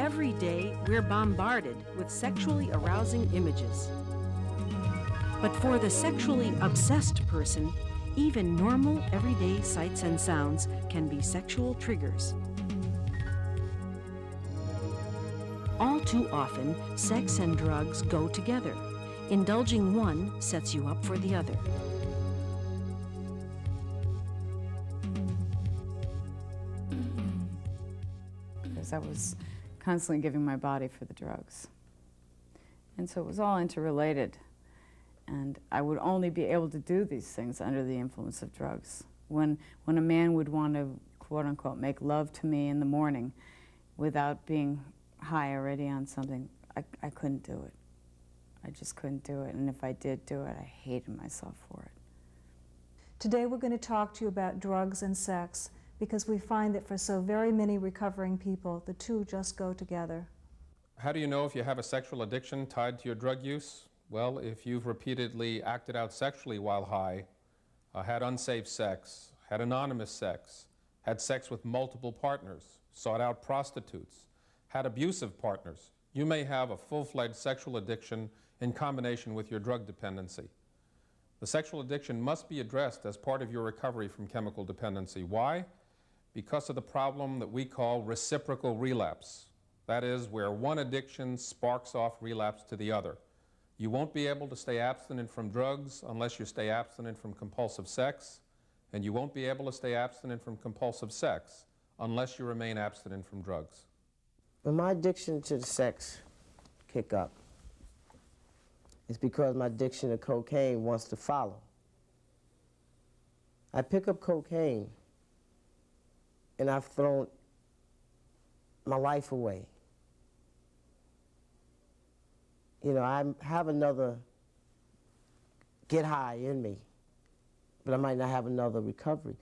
Every day, we're bombarded with sexually arousing images. But for the sexually obsessed person, even normal, everyday sights and sounds can be sexual triggers. All too often, sex and drugs go together. Indulging one sets you up for the other. Because I was constantly giving my body for the drugs. And so it was all interrelated. And I would only be able to do these things under the influence of drugs. When a man would want to, quote unquote, make love to me in the morning without being high already on something, I couldn't do it. I just couldn't do it. And if I did do it, I hated myself for it. Today we're going to talk to you about drugs and sex, because we find that for so very many recovering people, the two just go together. How do you know if you have a sexual addiction tied to your drug use? Well, if you've repeatedly acted out sexually while high, had unsafe sex, had anonymous sex, had sex with multiple partners, sought out prostitutes, had abusive partners, you may have a full-fledged sexual addiction in combination with your drug dependency. The sexual addiction must be addressed as part of your recovery from chemical dependency. Why? Because of the problem that we call reciprocal relapse. That is, where one addiction sparks off relapse to the other. You won't be able to stay abstinent from drugs unless you stay abstinent from compulsive sex, and you won't be able to stay abstinent from compulsive sex unless you remain abstinent from drugs. When my addiction to the sex kick up, it's because my addiction to cocaine wants to follow. I pick up cocaine, and I've thrown my life away. You know, I have another get high in me, but I might not have another recovery.